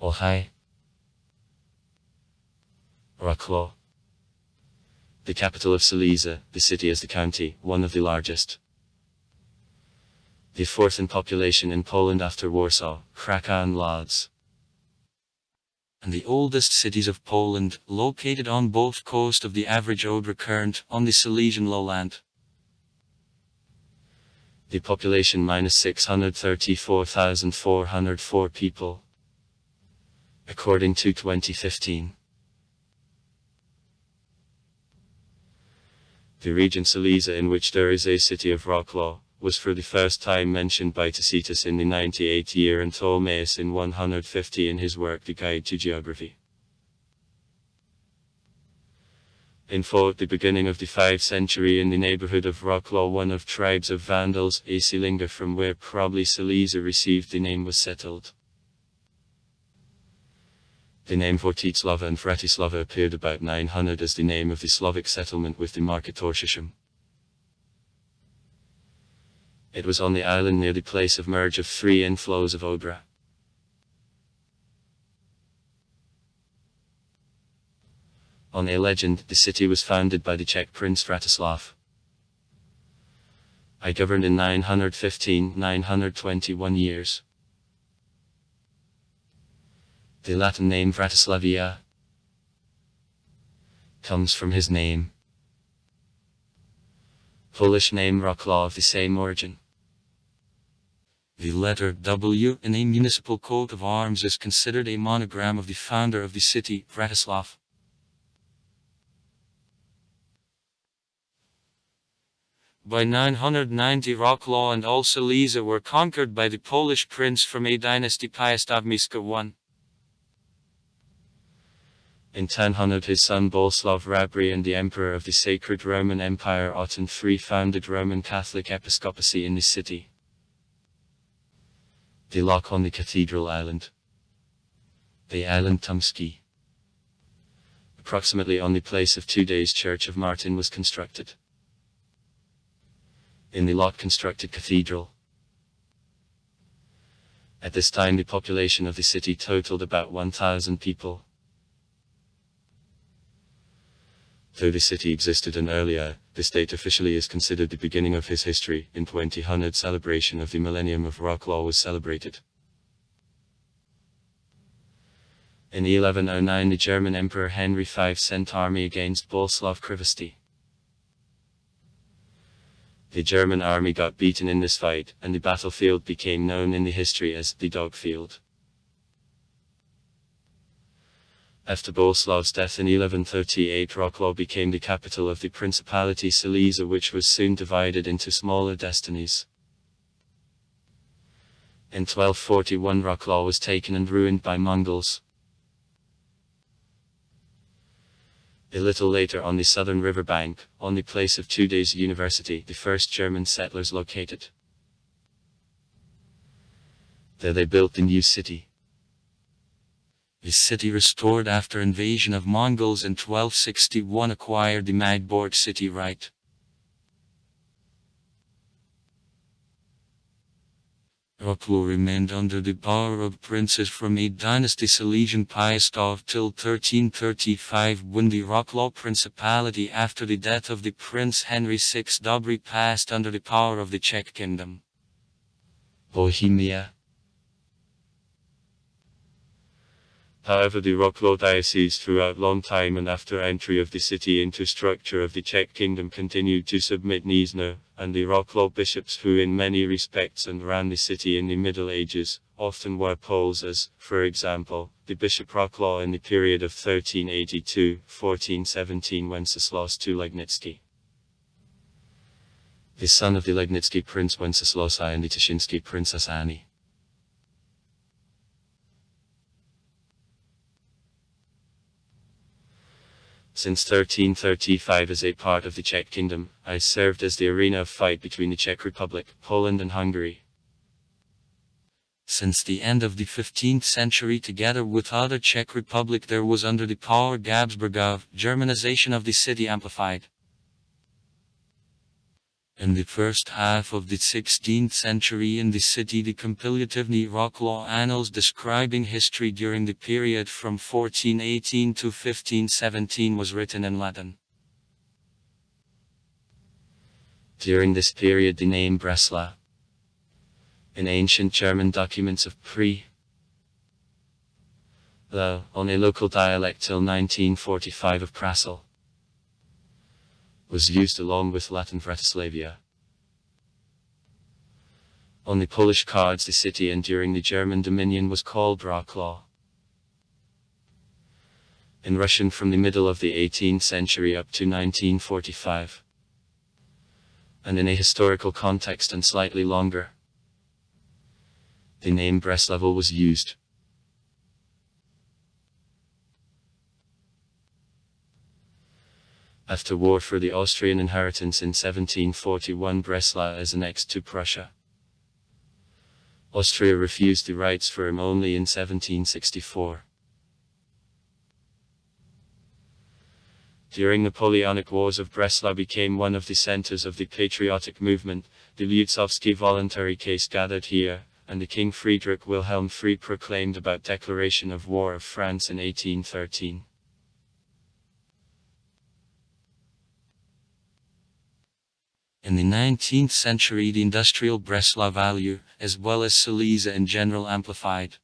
Ohio. Wroclaw. The capital of Silesia, the city is the county, one of the largest. The fourth in population in Poland after Warsaw, Krakow and Lodz. And the oldest cities of Poland, located on both coasts of the average Odra current, on the Silesian lowland. The population minus 634,404 people, according to 2015. The region Silesia, in which there is a city of Wroclaw, was for the first time mentioned by Tacitus in the 98th year and Ptolemaeus in 150 in his work The Guide to Geography. In the beginning of the 5th century, in the neighborhood of Wroclaw, one of tribes of Vandals, a Silinga, from where probably Silesia received the name, was settled. The name Vortislava and Vratislava appeared about 900 as the name of the Slavic settlement with the market Torshisham. It was on the island near the place of merge of 3 inflows of Odra. On a legend, the city was founded by the Czech prince Vratislav. I governed in 921 years. The Latin name Vratislavia comes from his name. Polish name Wroclaw of the same origin. The letter W in a municipal coat of arms is considered a monogram of the founder of the city, Vratislav. By 990, Wroclaw and all Silesia were conquered by the Polish prince from a dynasty Piastawmiska I. In 1000, his son Boleslav Rabry and the emperor of the Sacred Roman Empire Otton III founded Roman Catholic episcopacy in the city. The lock on the cathedral island. The island Tumski. Approximately on the place of 2 days Church of Martin was constructed. In the lock constructed cathedral. At this time the population of the city totaled about 1,000 people. Though the city existed an earlier, this date officially is considered the beginning of his history. In 2000, celebration of the millennium of Wroclaw was celebrated. In 1109, the German Emperor Henry V sent army against Boleslav Krivosty. The German army got beaten in this fight, and the battlefield became known in the history as the Dogfield. After Boleslav's death in 1138, Wroclaw became the capital of the Principality Silesia, which was soon divided into smaller destinies. In 1241, Wroclaw was taken and ruined by Mongols. A little later, on the southern riverbank, on the place of 2 days University, the first German settlers located. There they built the new city. The city, restored after invasion of Mongols in 1261, acquired the Magdeburg city right. Wroclaw remained under the power of princes from a dynasty Silesian Piastov till 1335, when the Wroclaw Principality, after the death of the Prince Henry VI Dobry, passed under the power of the Czech Kingdom. Bohemia. However, the Wroclaw diocese throughout long time and after entry of the city into structure of the Czech Kingdom continued to submit Gniezno, and the Wroclaw bishops, who in many respects and ran the city in the Middle Ages, often were Poles, as, for example, the Bishop Wroclaw in the period of 1382-1417 Wenceslaus II Legnicki. The son of the Legnicki Prince Wenceslaus I and the Tishinsky Princess Annie. Since 1335, as a part of the Czech Kingdom, I served as the arena of fight between the Czech Republic, Poland and Hungary. Since the end of the 15th century, together with other Czech Republic, there was under the power Habsburgov, Germanization of the city amplified. In the first half of the 16th century in the city, the comparatively Wroclaw annals describing history during the period from 1418 to 1517 was written in Latin. During this period the name Breslau, in ancient German documents of on a local dialect till 1945 of Prassel, was used along with Latin Vratislaviya. On the Polish cards the city and during the German dominion was called Wroclaw. In Russian from the middle of the 18th century up to 1945. And in a historical context and slightly longer, the name Breslau was used. After war for the Austrian inheritance in 1741, Breslau is annexed to Prussia. Austria refused the rights for him only in 1764. During Napoleonic Wars of Breslau became one of the centers of the patriotic movement. The Lutowski voluntary case gathered here, and the King Friedrich Wilhelm III proclaimed about declaration of war of France in 1813. In the 19th century the industrial Breslau value, as well as Silesia in general, amplified.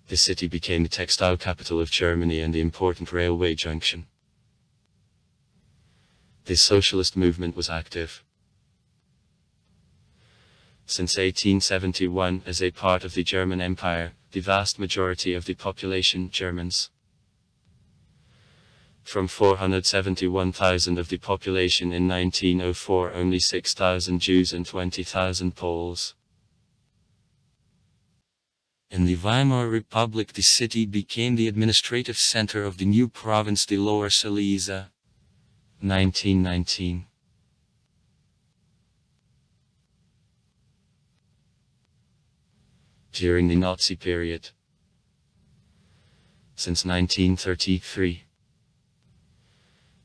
The city became the textile capital of Germany and the important railway junction. The socialist movement was active. Since 1871, as a part of the German Empire, the vast majority of the population Germans. From 471,000 of the population in 1904, only 6,000 Jews and 20,000 Poles. In the Weimar Republic the city became the administrative center of the new province, the Lower Silesia. 1919. During the Nazi period. Since 1933.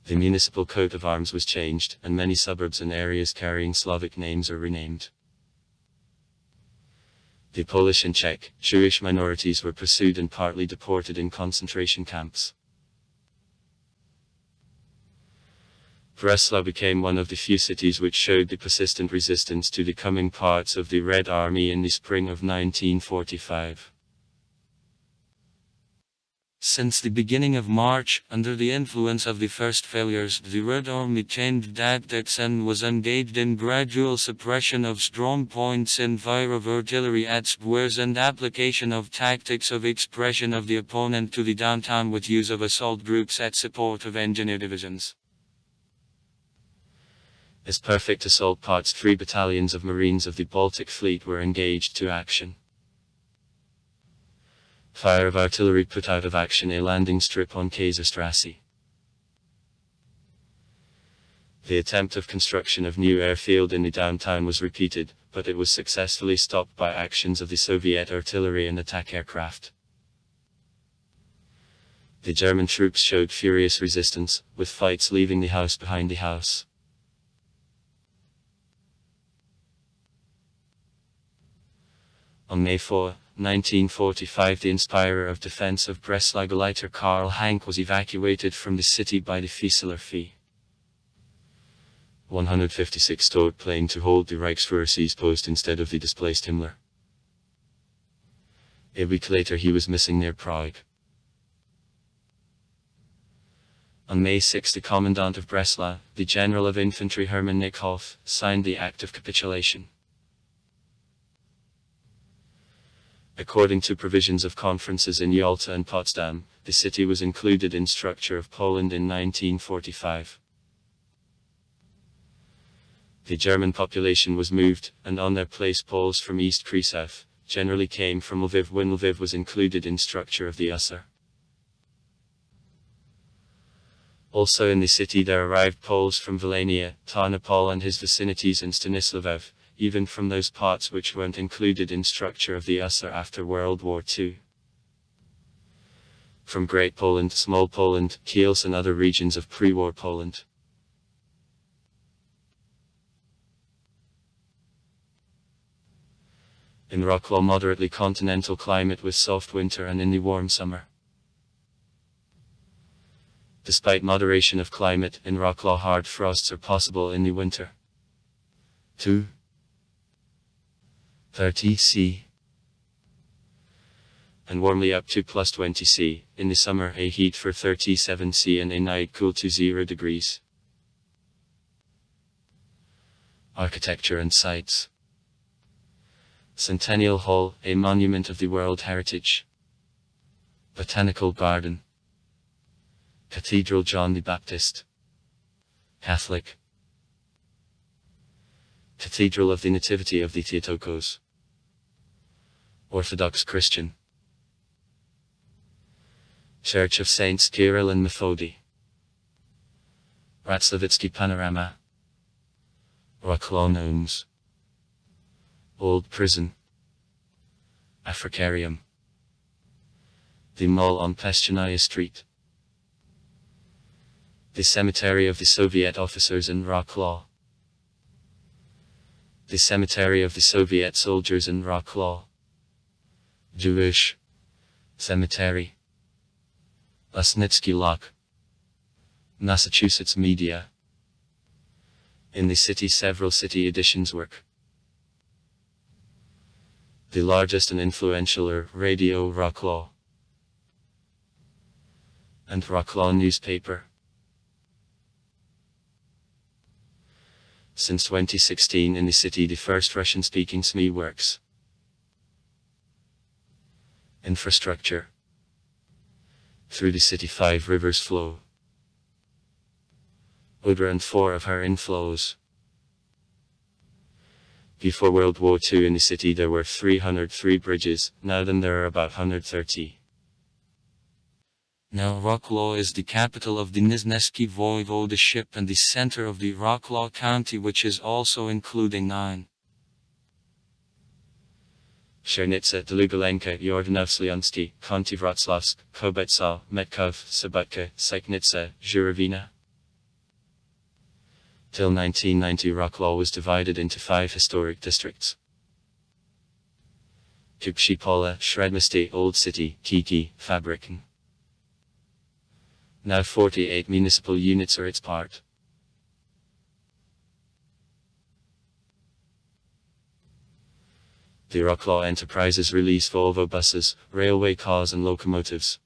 The municipal coat of arms was changed, and many suburbs and areas carrying Slavic names are renamed. The Polish and Czech, Jewish minorities were pursued and partly deported in concentration camps. Breslau became one of the few cities which showed the persistent resistance to the coming parts of the Red Army in the spring of 1945. Since the beginning of March, under the influence of the first failures, the Red Army changed tactics and was engaged in gradual suppression of strong points in fire of artillery at squares and application of tactics of expression of the opponent to the downtown with use of assault groups at support of engineer divisions. As perfect assault parts, 3 battalions of Marines of the Baltic Fleet were engaged to action. Fire of artillery put out of action a landing strip on Kaiserstrasse. The attempt of construction of new airfield in the downtown was repeated, but it was successfully stopped by actions of the Soviet artillery and attack aircraft. The German troops showed furious resistance, with fights leaving the house behind the house. On May 4, 1945, the inspirer of defense of Breslau Gauleiter Karl Hanke was evacuated from the city by the Fieseler Fee. 156 stowed plane to hold the Reichsfuhrer seized post instead of the displaced Himmler. A week later he was missing near Prague. On May 6, the commandant of Breslau, the general of infantry Hermann Nickhoff, signed the Act of Capitulation. According to provisions of conferences in Yalta and Potsdam, the city was included in structure of Poland in 1945. The German population was moved, and on their place Poles from East Kresaw, generally came from Lviv when Lviv was included in structure of the Hussar. Also in the city there arrived Poles from Volhynia, Tarnopol and his vicinities and Stanisław, even from those parts which weren't included in structure of the Hussar after World War II. From Great Poland, Small Poland, Kielce and other regions of pre-war Poland. In Wroclaw, moderately continental climate with soft winter and in the warm summer. Despite moderation of climate, in Wroclaw hard frosts are possible in the winter. 230 C and warmly up to +20 C. In the summer, a heat for 37 C and a night cool to 0 degrees. Architecture and sites. Centennial Hall, a monument of the World Heritage. Botanical Garden. Cathedral John the Baptist. Catholic. Cathedral of the Nativity of the Theotokos. Orthodox Christian. Church of Saints Kirill and Methody. Ratslavitsky Panorama. Wroclaw Gnomes. Old Prison. Africarium. The Mall on Peshchanaya Street. The Cemetery of the Soviet Officers in Wroclaw. The Cemetery of the Soviet Soldiers in Wroclaw. Jewish Cemetery. Lasnitsky Lock. Massachusetts Media. In the city, several city editions work. The largest and influential are Radio Wroclaw and Wroclaw newspaper. Since 2016 in the city, the first Russian-speaking SME works. Infrastructure. Through the city 5 rivers flow. Odra and 4 of her inflows. Before World War II in the city there were 303 bridges, now then there are about 130. Now Wroclaw is the capital of the Nizhneski Voivodeship and the center of the Wroclaw County, which is also including 9. Chernitsa, Dlugalenka, Yordanovsliansky, Konti-Wrocławsk, Kobetsa, Metkov, Sabutka, Seknitsa, Zhuravina. Till 1990 Wroclaw was divided into 5 historic districts. Kupshipola, Shredmisty, Old City, Kiki, Fabriken. Now 48 municipal units are its part. The Wroclaw enterprises release Volvo buses, railway cars and locomotives.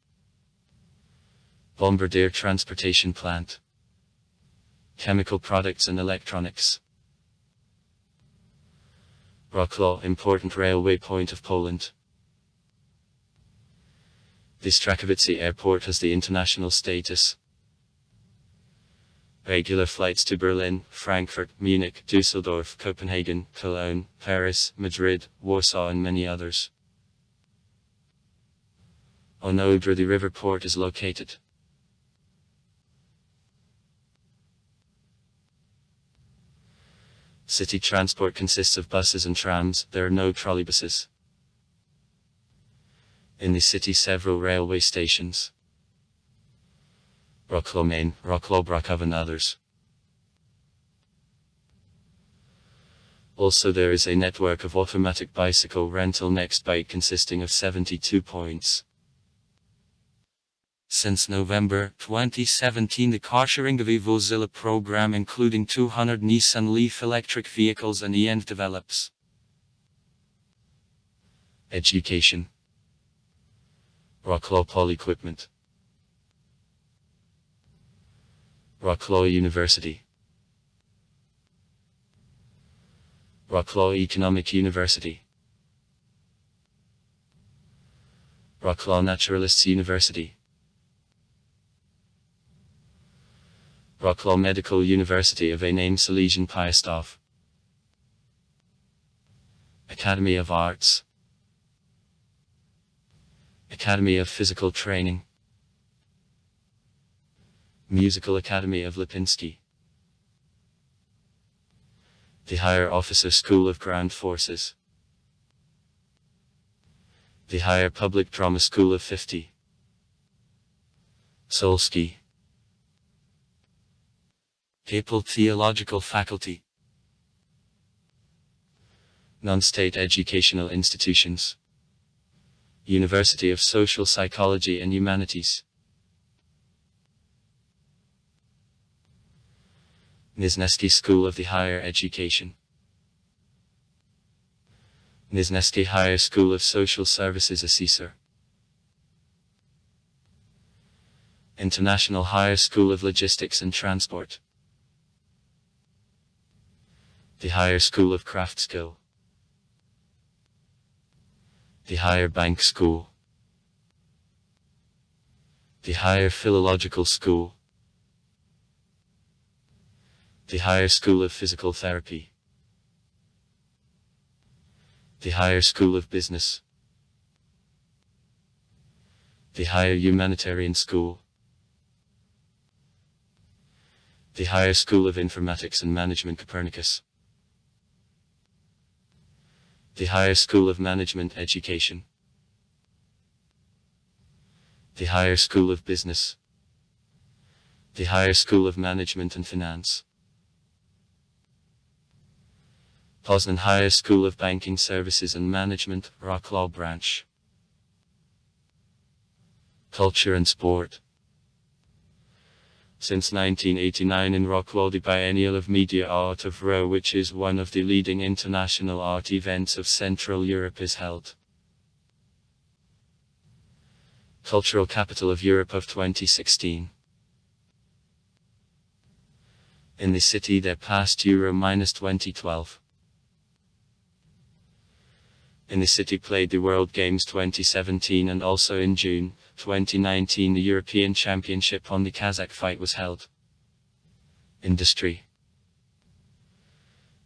Bombardier transportation plant. Chemical products and electronics. Wroclaw, important railway point of Poland. The Strakowice Airport has the international status. Regular flights to Berlin, Frankfurt, Munich, Dusseldorf, Copenhagen, Cologne, Paris, Madrid, Warsaw and many others. On Odra the river port is located. City transport consists of buses and trams, there are no trolleybuses. In the city several railway stations. Wroclaw Main, Wroclaw Brokov and others. Also there is a network of automatic bicycle rental Next Bike consisting of 72 points. Since November 2017 the Carsharingovy Vozila program including 200 Nissan Leaf electric vehicles and EN develops. Education. Wroclaw Poly-Equipment. Wroclaw University. Wroclaw Economic University. Wroclaw Naturalists University. Wroclaw Medical University of a name Silesian Piastov. Academy of Arts. Academy of Physical Training. Musical Academy of Lipinski. The Higher Officer School of Ground Forces. The Higher Public Drama School of 50. Solsky. Papal Theological Faculty. Non-state educational institutions. University of Social Psychology and Humanities. Nizhnesky School of the Higher Education. Nizhnesky Higher School of Social Services Assessor. International Higher School of Logistics and Transport. The Higher School of Craft Skill. The Higher Bank School. The Higher Philological School. The Higher School of Physical Therapy. The Higher School of Business. The Higher Humanitarian School. The Higher School of Informatics and Management Copernicus. The Higher School of Management Education. The Higher School of Business. The Higher School of Management and Finance. Poznan Higher School of Banking Services and Management, Wroclaw branch. Culture and Sport. Since 1989 in Wroclaw, the Biennial of Media Art of Row, which is one of the leading international art events of Central Europe, is held. Cultural Capital of Europe of 2016. In the city there passed Euro-2012. In the city played the World Games 2017, and also in June 2019 the European Championship on the Kazakh fight was held. Industry.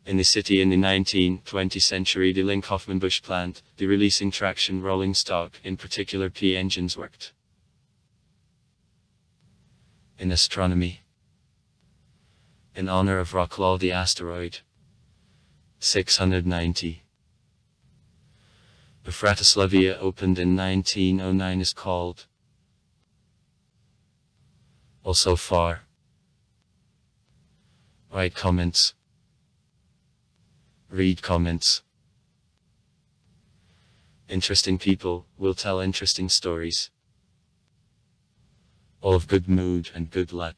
In the city in the 19th-20th century the Link-Hoffmann-Busch plant, the releasing traction rolling stock, in particular P engines, worked. In astronomy. In honor of Wroclaw, the asteroid 690. Bratislava opened in 1909 is called. Also far. Write comments. Read comments. Interesting people will tell interesting stories. All of good mood and good luck.